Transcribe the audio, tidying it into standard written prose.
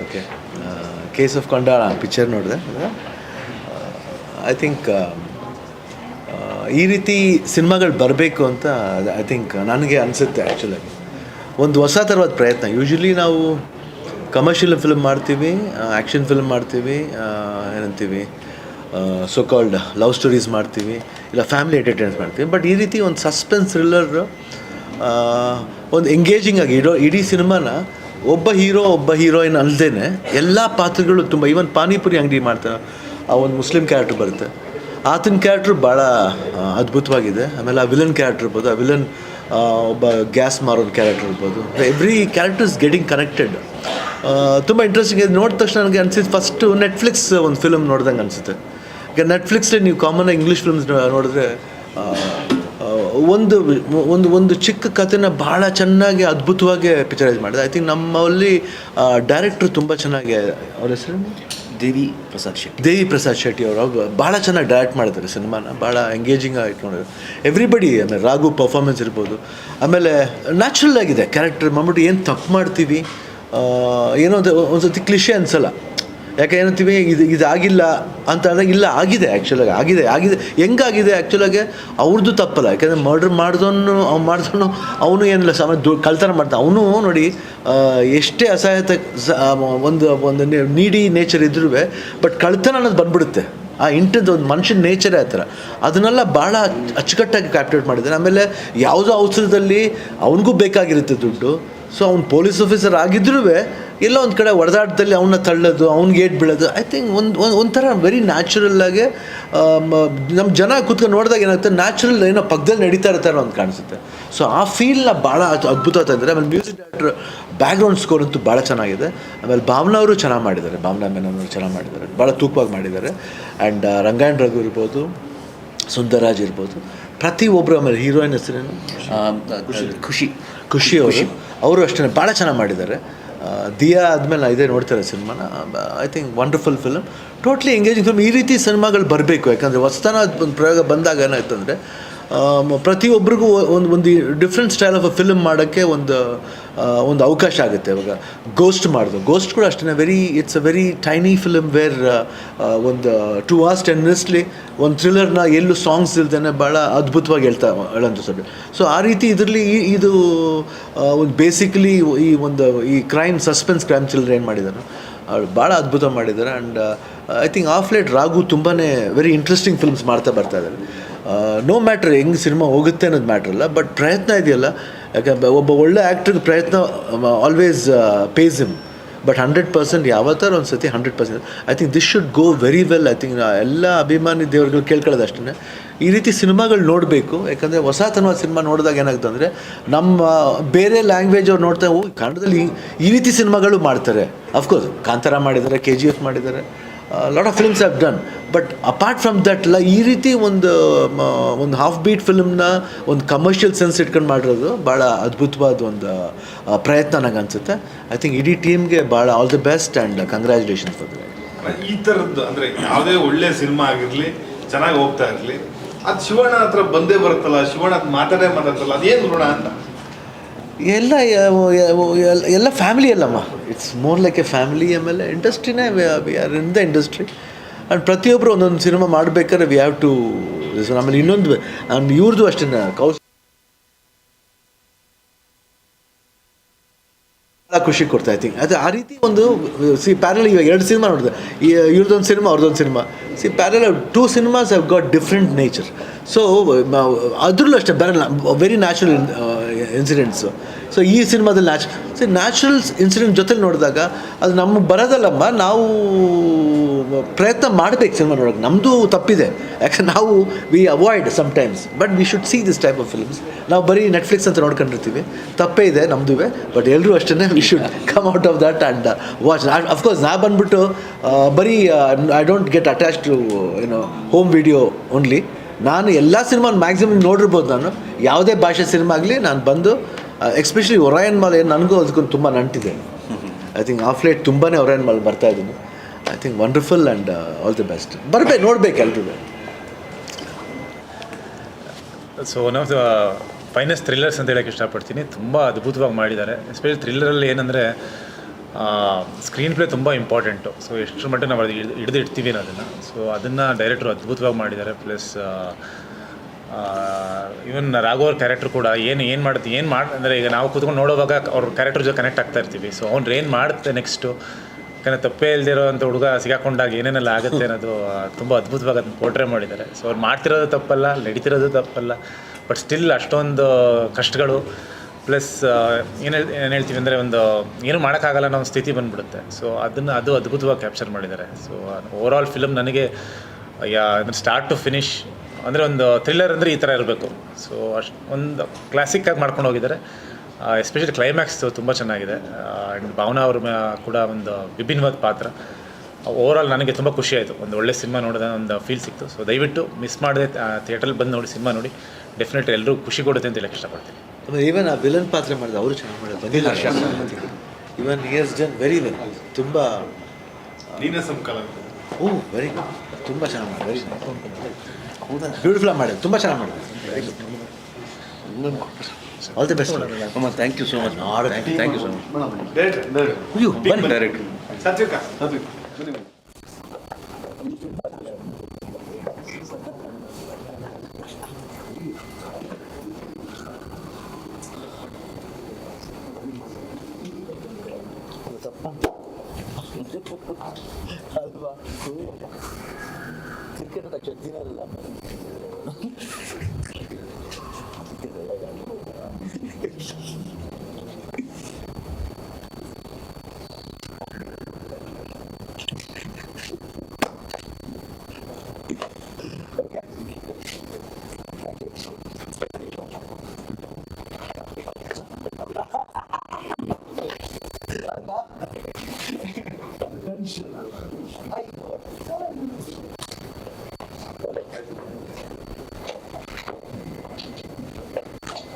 Okay. Case of ಕೊಂಡಾಳ picture ನೋಡಿದೆ. I think ಈ ರೀತಿ ಸಿನಿಮಾಗಳು ಬರಬೇಕು ಅಂತ ಐ ಥಿಂಕ್ ನನಗೆ ಅನಿಸುತ್ತೆ. ಆ್ಯಕ್ಚುಲಾಗಿ ಒಂದು ಹೊಸ ಥರವಾದ ಪ್ರಯತ್ನ. ಯೂಶ್ವಲಿ ನಾವು ಕಮರ್ಷಿಯಲ್ ಫಿಲ್ಮ್ ಮಾಡ್ತೀವಿ, ಆ್ಯಕ್ಷನ್ ಫಿಲ್ಮ್ ಮಾಡ್ತೀವಿ, ಏನಂತೀವಿ ಸೋ ಕಾಲ್ಡ್ ಲವ್ ಸ್ಟೋರೀಸ್ ಮಾಡ್ತೀವಿ, ಇಲ್ಲ ಫ್ಯಾಮಿಲಿ ಎಂಟರ್ಟೈನ್ಮೆಂಟ್ ಮಾಡ್ತೀವಿ. ಬಟ್ ಈ ರೀತಿ ಒಂದು ಸಸ್ಪೆನ್ಸ್ ಥ್ರಿಲ್ಲರ್, ಒಂದು ಎಂಗೇಜಿಂಗ್ ಆಗಿ ಇಡೀ ಸಿನಿಮಾನ ಒಬ್ಬ ಹೀರೋ ಒಬ್ಬ ಹೀರೋಯಿನ್ ಅಲ್ಲದೇ ಎಲ್ಲ ಪಾತ್ರಗಳು ತುಂಬ, ಈವನ್ ಪಾನಿಪುರಿ ಅಂಗಡಿ ಮಾಡ್ತಾರೆ, ಆ ಒಂದು ಮುಸ್ಲಿಂ ಕ್ಯಾರೆಕ್ಟರ್ ಬರುತ್ತೆ, ಆತನ ಕ್ಯಾರೆಕ್ಟ್ರು ಭಾಳ ಅದ್ಭುತವಾಗಿದೆ. ಆಮೇಲೆ ಆ ವಿಲನ್ ಕ್ಯಾರೆಕ್ಟರ್ ಇರ್ಬೋದು, ಆ ವಿಲನ್ ಒಬ್ಬ ಗ್ಯಾಸ್ ಮಾರೋನ್ ಕ್ಯಾರೆಕ್ಟರ್ ಇರ್ಬೋದು. Every character is getting connected. ತುಂಬ ಇಂಟ್ರೆಸ್ಟಿಂಗ್ ಇದೆ. ನೋಡಿದ ತಕ್ಷಣ ನನಗೆ ಅನಿಸಿದ್ದು ಫಸ್ಟು ನೆಟ್ಫ್ಲಿಕ್ಸ್ ಒಂದು ಫಿಲ್ಮ್ ನೋಡ್ದಂಗೆ ಅನಿಸುತ್ತೆ. ಈಗ ನೆಟ್ಫ್ಲಿಕ್ಸಲ್ಲಿ ನೀವು ಕಾಮನ್ನಾಗಿ ಇಂಗ್ಲೀಷ್ ಫಿಲ್ಮ್ಸ್ ನೋಡಿದ್ರೆ ಒಂದು ಒಂದು ಒಂದು ಚಿಕ್ಕ ಕಥೆನ ಭಾಳ ಚೆನ್ನಾಗಿ ಅದ್ಭುತವಾಗಿ ಪಿಕ್ಚರೈಸ್ ಮಾಡಿದೆ. ಐ ಥಿಂಕ್ ನಮ್ಮಲ್ಲಿ ಡೈರೆಕ್ಟ್ರು ತುಂಬ ಚೆನ್ನಾಗಿ, ಅವ್ರ ಹೆಸರು ದೇವಿ ಪ್ರಸಾದ್ ಶೆಟ್ಟಿ ಅವರು ಭಾಳ ಚೆನ್ನಾಗಿ ಡೈರೆಕ್ಟ್ ಮಾಡಿದ್ದಾರೆ ಸಿನಿಮಾನ, ಭಾಳ ಎಂಗೇಜಿಂಗ್ ಆಗಿ ಇಟ್ಕೊಂಡಿದ್ದಾರೆ. ಎವ್ರಿಬಡಿ, ಆಮೇಲೆ ರಾಘು ಪರ್ಫಾರ್ಮೆನ್ಸ್ ಇರ್ಬೋದು, ಆಮೇಲೆ ನ್ಯಾಚುರಲ್ ಆಗಿದೆ ಕ್ಯಾರೆಕ್ಟರ್. ಮಾಡ್ಬಿಟ್ಟು ಏನು ತಪ್ಪು ಮಾಡ್ತೀವಿ, ಏನೋ ಒಂದು ಸತಿ ಕ್ಲಿಷೆ ಅನಿಸಲ್ಲ. ಯಾಕೆ ಏನಂತೀವಿ ಇದಾಗಿಲ್ಲ ಅಂತ ಅಂದಾಗ ಇಲ್ಲ, ಆಗಿದೆ. ಆ್ಯಕ್ಚುಲಾಗಿ ಆಗಿದೆ. ಹೆಂಗಾಗಿದೆ ಆ್ಯಕ್ಚುಲಾಗಿ ಅವ್ರದ್ದು ತಪ್ಪಲ್ಲ. ಯಾಕೆಂದರೆ ಮರ್ಡ್ರ್ ಮಾಡಿದವನು ಅವನು ಏನಿಲ್ಲ, ಕಳ್ತನ ಮಾಡ್ತಾನೆ ಅವನು. ನೋಡಿ, ಎಷ್ಟೇ ಅಸಹಾಯತೆ ಒಂದು ನೀಡಿ ನೇಚರ್ ಇದ್ರೂ ಬಟ್ ಕಳ್ತನ ಅನ್ನೋದು ಬಂದ್ಬಿಡುತ್ತೆ. ಆ ಇಂಟದ ಒಂದು ಮನುಷ್ಯನ ನೇಚರೇ ಆ ಥರ. ಅದನ್ನೆಲ್ಲ ಭಾಳ ಅಚ್ಚುಕಟ್ಟಾಗಿ ಕ್ಯಾಪ್ಚರ್ ಮಾಡಿದ್ದಾನೆ. ಆಮೇಲೆ ಯಾವುದೋ ಅವಸರದಲ್ಲಿ ಅವನಿಗೂ ಬೇಕಾಗಿರುತ್ತೆ ದುಡ್ಡು. ಸೊ ಅವ್ನು ಪೊಲೀಸ್ ಆಫೀಸರ್ ಆಗಿದ್ರೂ ಎಲ್ಲ ಒಂದು ಕಡೆ ಹೊಡೆದಾಟದಲ್ಲಿ ಅವನ್ನ ತಳ್ಳೋದು, ಅವ್ನಿಗೆ ಏಟ್ ಬೀಳೋದು. ಐ ಥಿಂಕ್ ಒಂಥರ ವೆರಿ ನ್ಯಾಚುರಲ್ಲಾಗೆ ನಮ್ಮ ಜನ ಕೂತ್ಕೊಂಡು ನೋಡಿದಾಗ ಏನಾಗುತ್ತೆ, ನ್ಯಾಚುರಲ್ ಏನೋ ಪಕ್ಕದಲ್ಲಿ ನಡೀತಾ ಇರ್ತಾರೋ ಅಂತ ಕಾಣಿಸುತ್ತೆ. ಸೊ ಆ ಫೀಲ್ನ ಭಾಳ ಅದ್ಭುತ ತಂದರೆ. ಆಮೇಲೆ ಮ್ಯೂಸಿಕ್ ಡೈರೆಕ್ಟರ್ ಬ್ಯಾಕ್ಗ್ರೌಂಡ್ ಸ್ಕೋರ್ ಅಂತೂ ಭಾಳ ಚೆನ್ನಾಗಿದೆ. ಆಮೇಲೆ ಭಾವನಾ ಅವರು ಚೆನ್ನಾಗಿ ಮಾಡಿದ್ದಾರೆ, ಭಾವನಾ ಮೆನನ್ ಅವರು ಚೆನ್ನಾಗಿ ಮಾಡಿದ್ದಾರೆ, ಭಾಳ ತೂಕವಾಗಿ ಮಾಡಿದ್ದಾರೆ. ಆ್ಯಂಡ್ ರಂಗಾಯಣ ರಘು ಇರ್ಬೋದು, ಸುಂದರರಾಜ್ ಇರ್ಬೋದು, ಪ್ರತಿಯೊಬ್ಬರು. ಆಮೇಲೆ ಹೀರೋಯಿನ್ ಹೆಸರೇನು, ಖುಷಿ ಅವರು ಅಷ್ಟೇ ಭಾಳ ಚೆನ್ನಾಗಿ ಮಾಡಿದ್ದಾರೆ. ದಿಯಾ ಆದಮೇಲೆ ಇದೇ ನೋಡ್ತಾರೆ ಸಿನಿಮಾನ. I think wonderful film, totally engaging film. ಈ ರೀತಿ ಸಿನಿಮಾಗಳು ಬರಬೇಕು. ಯಾಕಂದರೆ ಹೊಸತನ ಒಂದು ಪ್ರಯೋಗ ಬಂದಾಗ ಏನಾಯ್ತು ಅಂದರೆ ಪ್ರತಿಯೊಬ್ಬರಿಗೂ ಒಂದು different style of a film ಮಾಡೋಕ್ಕೆ ಒಂದು ಅವಕಾಶ ಆಗುತ್ತೆ. ಇವಾಗ ಗೋಸ್ಟ್ ಕೂಡ ಅಷ್ಟೇ it's a very tiny film where ಒಂದು 2 hours 10 minutes ಒಂದು ಥ್ರಿಲ್ಲರ್ನ ಎಲ್ಲೂ ಸಾಂಗ್ಸ್ ಇಲ್ದೇ ಭಾಳ ಅದ್ಭುತವಾಗಿ ಹೇಳೋಂಥ ಸಬ್ಜೆಕ್ಟ್. ಸೊ ಆ ರೀತಿ ಇದರಲ್ಲಿ ಇದು ಒಂದು ಬೇಸಿಕಲಿ ಈ ಕ್ರೈಮ್ ಥ್ರಿಲ್ಲರ್ ಏನು ಮಾಡಿದ್ದಾರೆ ಅವ್ರು ಭಾಳ ಅದ್ಭುತ ಮಾಡಿದ್ದಾರೆ. And I think of late Raghu ತುಂಬಾ ವೆರಿ ಇಂಟ್ರೆಸ್ಟಿಂಗ್ ಫಿಲ್ಮ್ಸ್ ಮಾಡ್ತಾ ಇದ್ದಾರೆ. ನೋ ಮ್ಯಾಟ್ರ್ ಹೆಂಗೆ ಸಿನಿಮಾ ಹೋಗುತ್ತೆ ಅನ್ನೋದು ಮ್ಯಾಟ್ರಲ್ಲ, ಬಟ್ ಪ್ರಯತ್ನ ಇದೆಯಲ್ಲ. ಯಾಕಂದರೆ ಒಬ್ಬ ಒಳ್ಳೆ ಆ್ಯಕ್ಟ್ರಿಗೆ ಪ್ರಯತ್ನ ಆಲ್ವೇಸ್ ಪೇಸ್ ಹಿಮ್. ಬಟ್ 100% ಯಾವತ್ತಾರ ಒಂದು ಸತಿ 100%. I think this should go very well. I think ಎಲ್ಲ ಅಭಿಮಾನಿ ದೇವ್ರುಗಳು ಕೇಳ್ಕೊಳ್ಳೋದು ಅಷ್ಟೇ, ಈ ರೀತಿ ಸಿನಿಮಾಗಳು ನೋಡಬೇಕು. ಯಾಕಂದರೆ ಹೊಸತನವಾದ ಸಿನಿಮಾ ನೋಡಿದಾಗ ಏನಾಗುತ್ತೆ ಅಂದರೆ ನಮ್ಮ ಬೇರೆ ಲ್ಯಾಂಗ್ವೇಜ್ ಅವ್ರು ನೋಡ್ತಾ ಕನ್ನಡದಲ್ಲಿ ಈ ರೀತಿ ಸಿನಿಮಾಗಳು ಮಾಡ್ತಾರೆ. ಅಫ್ಕೋರ್ಸ್ ಕಾಂತಾರ ಮಾಡಿದ್ದಾರೆ, KGF ಮಾಡಿದ್ದಾರೆ, lot of films have done. But apart from that ಈ ರೀತಿ ಒಂದು ಹಾಫ್ ಬೀಟ್ ಫಿಲ್ಮ್ನ ಒಂದು ಕಮರ್ಷಿಯಲ್ ಸೆನ್ಸ್ ಇಟ್ಕೊಂಡು ಮಾಡಿರೋದು ಭಾಳ ಅದ್ಭುತವಾದ ಒಂದು ಪ್ರಯತ್ನ ನಂಗೆ ಅನಿಸುತ್ತೆ. ಐ ಥಿಂಕ್ ಇಡೀ ಟೀಮ್ಗೆ ಭಾಳ all the best and congratulations for that. ಈ ಥರದ್ದು ಅಂದರೆ ಯಾವುದೇ ಒಳ್ಳೆ ಸಿನಿಮಾ ಆಗಿರಲಿ, ಚೆನ್ನಾಗಿ ಹೋಗ್ತಾ ಇರಲಿ, ಅದು ಶಿವಣ್ಣ ಹತ್ರ ಬಂದೇ ಬರುತ್ತಲ್ಲ, ಶಿವಣ್ಣ ಮಾತಾಡತ್ತಲ್ಲ, ಅದೇನು ಋಣ ಅಂತ. ಎಲ್ಲ ಫ್ಯಾಮಿಲಿ ಅಲ್ಲಮ್ಮ, it's more like a family. ಆಮೇಲೆ ಇಂಡಸ್ಟ್ರಿನೇ, we are in the industry. And ಪ್ರತಿಯೊಬ್ಬರು ಒಂದೊಂದು ಸಿನಿಮಾ ಮಾಡಬೇಕಾದ್ರೆ ವಿ ಹ್ಯಾವ್ ಟು. ಆಮೇಲೆ ಇನ್ನೊಂದು ಇವ್ರದ್ದು ಅಷ್ಟೇ, ಖುಷಿ ಕೊಡ್ತಾ. ಐ ಥಿಂಕ್ ಅದು ಆ ರೀತಿ ಒಂದು ಪ್ಯಾರಲ್. ಇವಾಗ 2 ಸಿನಿಮಾ ನೋಡಿದೆ, ಇವ್ರದ್ದೊಂದು ಸಿನಿಮಾ, ಅವ್ರದ್ದೊಂದು cinema. Parallel 2 cinemas have got different nature. So ಅದರಲ್ಲೂ ಅಷ್ಟೇ ಬರಲ್ಲ, ವೆರಿ ನ್ಯಾಚುರಲ್ ಇನ್ಸಿಡೆಂಟ್ಸು. ಸೊ ಈ ಸಿನಿಮಾದಲ್ಲಿ ನ್ಯಾಚುರಲ್ ಇನ್ಸಿಡೆಂಟ್ ಜೊತೆಲಿ ನೋಡಿದಾಗ ಅದು ನಮಗೆ ಬರೋದಲ್ಲಮ್ಮ, ನಾವು ಪ್ರಯತ್ನ ಮಾಡಬೇಕು ಸಿನಿಮಾ ನೋಡೋಕೆ. ನಮ್ಮದು ತಪ್ಪಿದೆ, ಯಾಕಂದ್ರೆ ನಾವು we avoid sometimes. But we should see this type of films. ನಾವು ಬರೀ ನೆಟ್ಫ್ಲಿಕ್ಸ್ ಅಂತ ನೋಡ್ಕೊಂಡಿರ್ತೀವಿ, ತಪ್ಪೇ ಇದೆ ನಮ್ಮದು. ಬಟ್ ಎಲ್ಲರೂ ಅಷ್ಟೇ, we should come out of that and watch. Of course ನಾ ಬಂದುಬಿಟ್ಟು ಬರೀ I don't get attach to home video only. ನಾನು ಎಲ್ಲ ಸಿನಿಮಾನ ಮ್ಯಾಕ್ಸಿಮಮ್ ನೋಡಿರ್ಬೋದು. ನಾನು ಯಾವುದೇ ಭಾಷೆ ಸಿನಿಮಾ ಆಗಲಿ ನಾನು ಬಂದು, ಎಸ್ಪೆಷಲಿ ಒರಾಯನ್ ಮಾಲ್ ಏನು, ನನಗೂ ಅದಕ್ಕೊಂದು ತುಂಬ ನಂಟಿದೆ. ಐ ಥಿಂಕ್ ಆಫ್ ಲೇಟ್ ತುಂಬಾ ಒರಾಯನ್ ಮಾಲ್ ಬರ್ತಾಯಿದ್ದೀನಿ. I think wonderful and all the best. ನೋಡ್ಬೇಕು ಎಲ್ರಿಗೂ. So one of the finest thrillers ಅಂತ ಹೇಳೋಕ್ಕೆ ಇಷ್ಟಪಡ್ತೀನಿ. ತುಂಬ ಅದ್ಭುತವಾಗಿ ಮಾಡಿದ್ದಾರೆ. ಎಸ್ಪೆಷಲಿ ಥ್ರಿಲ್ಲರಲ್ಲಿ ಏನಂದರೆ ಸ್ಕ್ರೀನ್ ಪ್ಲೇ ತುಂಬ ಇಂಪಾರ್ಟೆಂಟು. ಸೊ ಎಷ್ಟರ ಮಟ್ಟಿಗೆ ನಾವು ಅದು ಹಿಡಿದು ಇಡ್ತೀವಿ ಅನ್ನೋದನ್ನು. ಸೊ ಅದನ್ನು ಡೈರೆಕ್ಟ್ರು ಅದ್ಭುತವಾಗಿ ಮಾಡಿದ್ದಾರೆ. ಪ್ಲಸ್ ಇವನ್ ರಾಘವ್ ಅವ್ರ ಕ್ಯಾರೆಕ್ಟ್ರ್ ಕೂಡ ಏನು ಮಾಡುತ್ತೆ ಅಂದರೆ ಈಗ ನಾವು ಕೂತ್ಕೊಂಡು ನೋಡೋವಾಗ ಅವ್ರ ಕ್ಯಾರೆಕ್ಟರ್ ಜೊತೆ ಕನೆಕ್ಟ್ ಆಗ್ತಾ ಇರ್ತೀವಿ. ಸೊ ಅವ್ನು ಏನು ಮಾಡುತ್ತೆ ನೆಕ್ಸ್ಟು, ಯಾಕಂದರೆ ತಪ್ಪೇ ಇಲ್ದಿರೋ ಅಂಥ ಹುಡುಗ ಸಿಗಾಕೊಂಡಾಗ ಏನೇನೆಲ್ಲ ಆಗುತ್ತೆ ಅನ್ನೋದು ತುಂಬ ಅದ್ಭುತವಾಗಿ ಅದನ್ನು ಪೋರ್ಟ್ರೇ ಮಾಡಿದ್ದಾರೆ. ಸೊ ಅವ್ರು ಮಾಡ್ತಿರೋದು ತಪ್ಪಲ್ಲ, ನಡೀತಿರೋದು ತಪ್ಪಲ್ಲ, ಬಟ್ ಸ್ಟಿಲ್ ಅಷ್ಟೊಂದು ಕಷ್ಟಗಳು ಪ್ಲಸ್ ಏನು ಹೇಳ್ತೀವಿ ಅಂದರೆ ಒಂದು ಏನು ಮಾಡೋಕ್ಕಾಗಲ್ಲ ಅನ್ನೋ ಒಂದು ಸ್ಥಿತಿ ಬಂದುಬಿಡುತ್ತೆ. ಸೊ ಅದು ಅದ್ಭುತವಾಗಿ ಕ್ಯಾಪ್ಚರ್ ಮಾಡಿದ್ದಾರೆ. ಸೊ ಓವರ್ ಆಲ್ ಫಿಲಮ್ ನನಗೆ ಸ್ಟಾರ್ಟ್ ಟು ಫಿನಿಶ್ ಅಂದರೆ ಒಂದು ಥ್ರಿಲ್ಲರ್ ಅಂದರೆ ಈ ಥರ ಇರಬೇಕು. ಸೊ ಅಷ್ಟು ಒಂದು ಕ್ಲಾಸಿಕ್ಕಾಗಿ ಮಾಡ್ಕೊಂಡು ಹೋಗಿದ್ದಾರೆ. ಎಸ್ಪೆಷಲಿ ಕ್ಲೈಮ್ಯಾಕ್ಸ್ ತುಂಬ ಚೆನ್ನಾಗಿದೆ. ಆ್ಯಂಡ್ ಭಾವನಾ ಅವ್ರ ಕೂಡ ಒಂದು ವಿಭಿನ್ನವಾದ ಪಾತ್ರ. ಓವರ್ ಆಲ್ ನನಗೆ ತುಂಬ ಖುಷಿ ಆಯಿತು. ಒಂದು ಒಳ್ಳೆ ಸಿನಿಮಾ ನೋಡಿದ ಒಂದು ಫೀಲ್ ಸಿಕ್ತು. ಸೊ ದಯವಿಟ್ಟು ಮಿಸ್ ಮಾಡದೆ ಥಿಯೇಟ್ರಲ್ಲಿ ಬಂದು ನೋಡಿ, ಸಿನಿಮಾ ನೋಡಿ. ಡೆಫಿನೆಟ್ ಎಲ್ಲರೂ ಖುಷಿ ಕೊಡುತ್ತೆ ಅಂತ ಹೇಳಕ್ಕೆ ಇಷ್ಟಪಡ್ತೀನಿ. ಈವನ್ ಆ ವಿಲನ್ ಪಾತ್ರ ಮಾಡಿದ ಅವರು ಚೆನ್ನಾಗಿ ಮಾಡಿದ್ರು, ಬಂದಿಲ್ಲ. ಇವನ್ ಇಯರ್ಸ್ ಡನ್ ವೆರಿ ವೆಲ್. ತುಂಬ ನೀನಸಂ ಕಲರ್ ವೆರಿ ಗುಡ್, ತುಂಬ ಚೆನ್ನಾಗಿ ಮಾಡಿ, ವೆರಿ ಬ್ಯೂಟಿಫುಲ್ ಮಾಡಿದ್ರು, ತುಂಬ ಚೆನ್ನಾಗಿ ಮಾಡಿದ್ರು. All the best. Thank you so much. Thank you so much. ಬನ್ನಿ ಡೈರೆಕ್ಟ್ರು ಸತ್ಯಕ